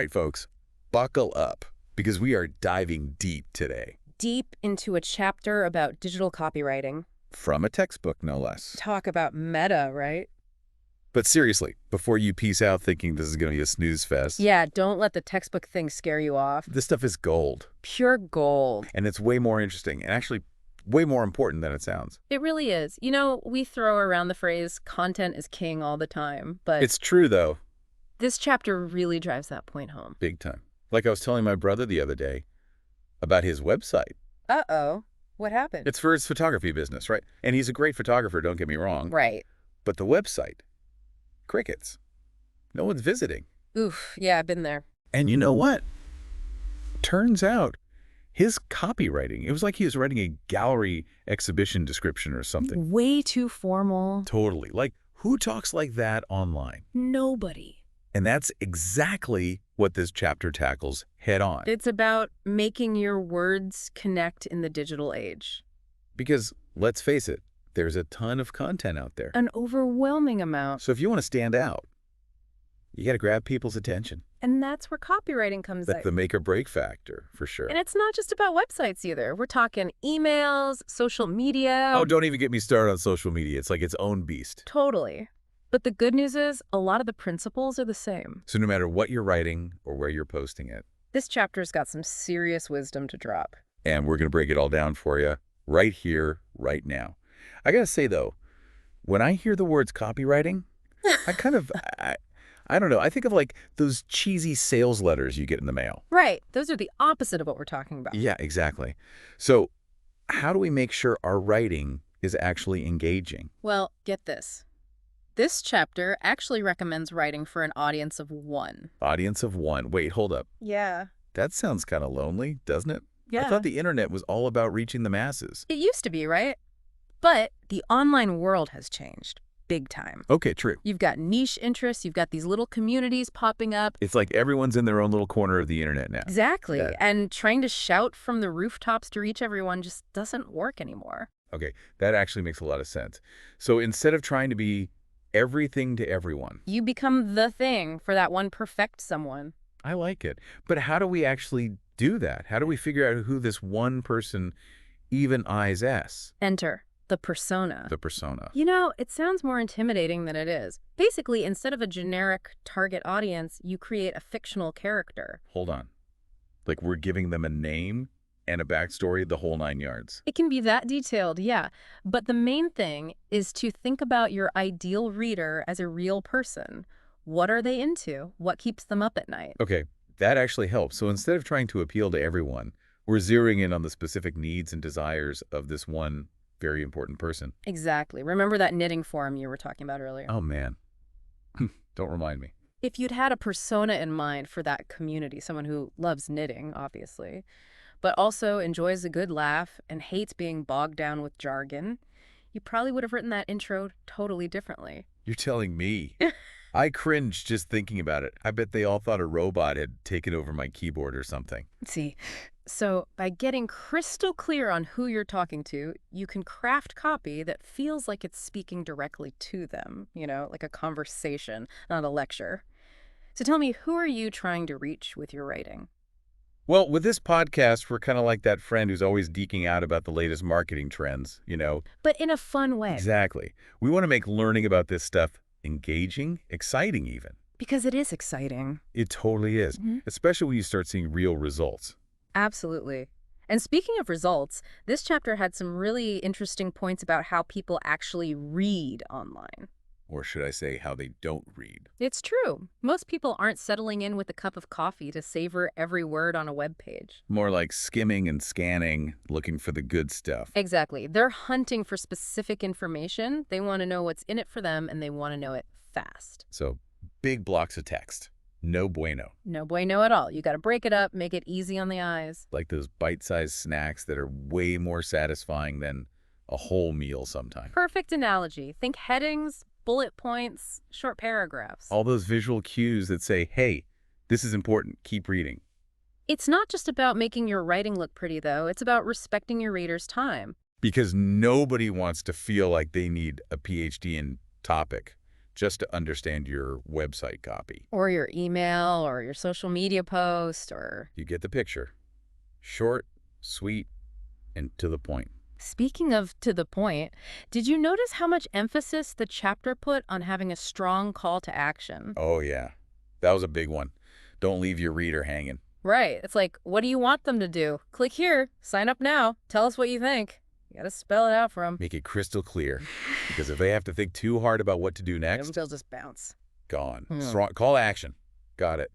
right, folks, buckle up because we are diving deep today. Deep into a chapter about digital copywriting. From a textbook, no less. Talk about meta, right? But seriously, before you peace out thinking this is going to be a snooze fest, Yeah, don't let the textbook thing scare you off. this stuff is gold. Pure gold. And it's way more interesting and actually way more important than it sounds. It really is. You know, we throw around the phrase content is king all the time, but It's true, though. this chapter really drives that point home. Big time. Like I was telling my brother the other day about his website. Uh-oh. What happened? It's for his photography business, right? And he's a great photographer, don't get me wrong. Right. But the website, crickets. No one's visiting. Oof. Yeah, I've been there. And you know what? Turns out his copywriting, it was like he was writing a gallery exhibition description or something. Way too formal. Totally. Like, who talks like that online? Nobody. And that's exactly what this chapter tackles head on. It's about making your words connect in the digital age. Because, let's face it, there's a ton of content out there. An overwhelming amount. So if you want to stand out, you got to grab people's attention. And that's where copywriting comes in. That's the make or break factor, for sure. And it's not just about websites either. We're talking emails, social media. Oh, don't even get me started on social media. It's like its own beast. Totally. But the good news is a lot of the principles are the same. So no matter what you're writing or where you're posting it, This chapter's got some serious wisdom to drop. and we're going to break it all down for you right here, right now. I got to say, though, when I hear the words copywriting, I kind of, I don't know, I think of like those cheesy sales letters you get in the mail. Right. Those are the opposite of what we're talking about. Yeah, exactly. So how do we make sure our writing is actually engaging? Well, get this. This chapter actually recommends writing for an audience of one. Audience of one. Wait, hold up. Yeah. That sounds kind of lonely, doesn't it? Yeah. I thought the internet was all about reaching the masses. It used to be, right? But the online world has changed. Big time. Okay, true. You've got niche interests. You've got these little communities popping up. It's like everyone's in their own little corner of the internet now. Exactly. Yeah. And trying to shout from the rooftops to reach everyone just doesn't work anymore. Okay, that actually makes a lot of sense. So instead of trying to be everything to everyone, You become the thing for that one perfect someone. I like it. But how do we actually do that? How do we figure out who this one person even eyes as? Enter the persona. The persona. You know, it sounds more intimidating than it is. Basically, instead of a generic target audience, you create a fictional character. Hold on. Like we're giving them a name and a backstory, the whole 9 yards. It can be that detailed, yeah. But the main thing is to think about your ideal reader as a real person. What are they into? What keeps them up at night? Okay, that actually helps. So instead of trying to appeal to everyone, we're zeroing in on the specific needs and desires of this one very important person. Exactly. Remember that knitting forum you were talking about earlier? Oh, man. Don't remind me. If you'd had a persona in mind for that community, someone who loves knitting, obviously, but also enjoys a good laugh and hates being bogged down with jargon, you probably would have written that intro totally differently. You're telling me. I cringed just thinking about it. I bet they all thought a robot had taken over my keyboard or something. See, so by getting crystal clear on who you're talking to, you can craft copy that feels like it's speaking directly to them, you know, like a conversation, not a lecture. So tell me, who are you trying to reach with your writing? Well, with this podcast, we're kind of like that friend who's always geeking out about the latest marketing trends, you know? But in a fun way. Exactly. We want to make learning about this stuff engaging, exciting even. Because it is exciting. It totally is, especially when you start seeing real results. Absolutely. And speaking of results, this chapter had some really interesting points about how people actually read online. Or should I say how they don't read. It's true. Most people aren't settling in with a cup of coffee to savor every word on a web page. More like skimming and scanning, looking for the good stuff. Exactly. They're hunting for specific information. They want to know what's in it for them, and they want to know it fast. So big blocks of text. No bueno. No bueno at all. You got to break it up, make it easy on the eyes. Like those bite-sized snacks that are way more satisfying than a whole meal sometimes. Perfect analogy. Think headings, bullet points, short paragraphs. All those visual cues that say, hey, this is important, keep reading. It's not just about making your writing look pretty, though. It's about respecting your reader's time. Because nobody wants to feel like they need a PhD in topic just to understand your website copy. Or your email or your social media post or... You get the picture. Short, sweet, and to the point. Speaking of to the point, did you notice how much emphasis the chapter put on having a strong call to action? Oh, yeah. That was a big one. Don't leave your reader hanging. Right. It's like, what do you want them to do? Click here, sign up now, tell us what you think. You gotta spell it out for them. Make it crystal clear. Because if they have to think too hard about what to do next, They'll just bounce. gone. Hmm. Strong call to action. Got it.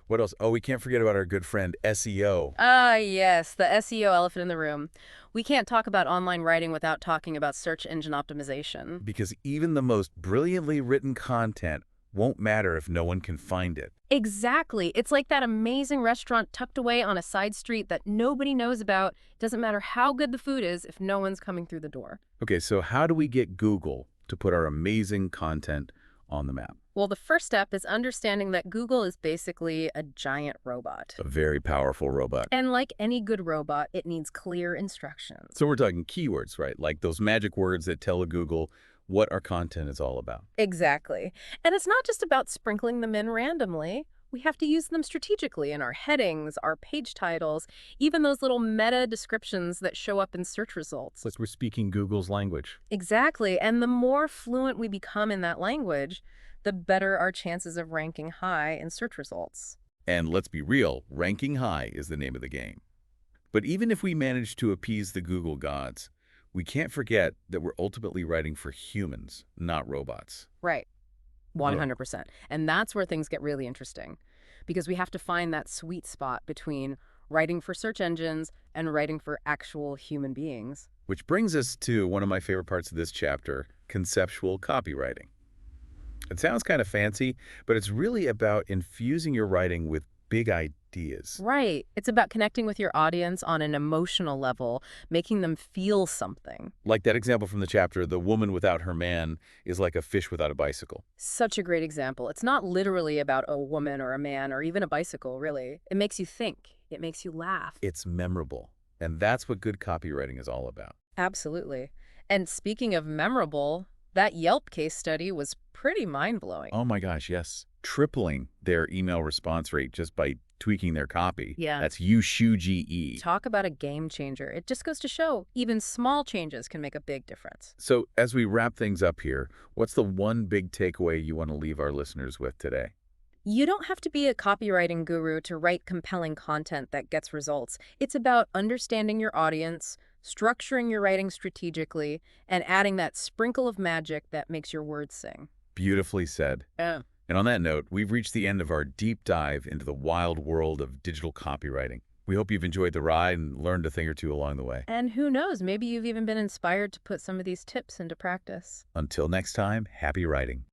What else? Oh, we can't forget about our good friend SEO. Ah, yes, the SEO elephant in the room. We can't talk about online writing without talking about search engine optimization. Because even the most brilliantly written content won't matter if no one can find it. Exactly. It's like that amazing restaurant tucked away on a side street that nobody knows about. Doesn't matter how good the food is if no one's coming through the door. Okay, so how do we get Google to put our amazing content on the map? Well, the first step is understanding that Google is basically a giant robot. A very powerful robot. And like any good robot, it needs clear instructions. So we're talking keywords, right? Like those magic words that tell Google what our content is all about. Exactly. And it's not just about sprinkling them in randomly. We have to use them strategically in our headings, our page titles, even those little meta descriptions that show up in search results. It's like we're speaking Google's language. Exactly. And the more fluent we become in that language, the better our chances of ranking high in search results. And let's be real, ranking high is the name of the game. But even if we manage to appease the Google gods, we can't forget that we're ultimately writing for humans, not robots. Right. 100%. And that's where things get really interesting, because we have to find that sweet spot between writing for search engines and writing for actual human beings. Which brings us to one of my favorite parts of this chapter, conceptual copywriting. It sounds kind of fancy, but it's really about infusing your writing with big ideas. Right. It's about connecting with your audience on an emotional level, making them feel something. Like that example from the chapter, the woman without her man is like a fish without a bicycle. Such a great example. It's not literally about a woman or a man or even a bicycle, really. It makes you think. It makes you laugh. It's memorable. And that's what good copywriting is all about. Absolutely. And speaking of memorable, that Yelp case study was pretty mind-blowing. Oh my gosh, yes. Tripling their email response rate just by tweaking their copy. Yeah. That's UShuGE. Talk about a game changer. It just goes to show even small changes can make a big difference. So as we wrap things up here, what's the one big takeaway you want to leave our listeners with today? You don't have to be a copywriting guru to write compelling content that gets results. It's about understanding your audience, structuring your writing strategically, and adding that sprinkle of magic that makes your words sing. Beautifully said. Yeah. And on that note, we've reached the end of our deep dive into the wild world of digital copywriting. We hope you've enjoyed the ride and learned a thing or two along the way. And who knows, maybe you've even been inspired to put some of these tips into practice. Until next time, happy writing.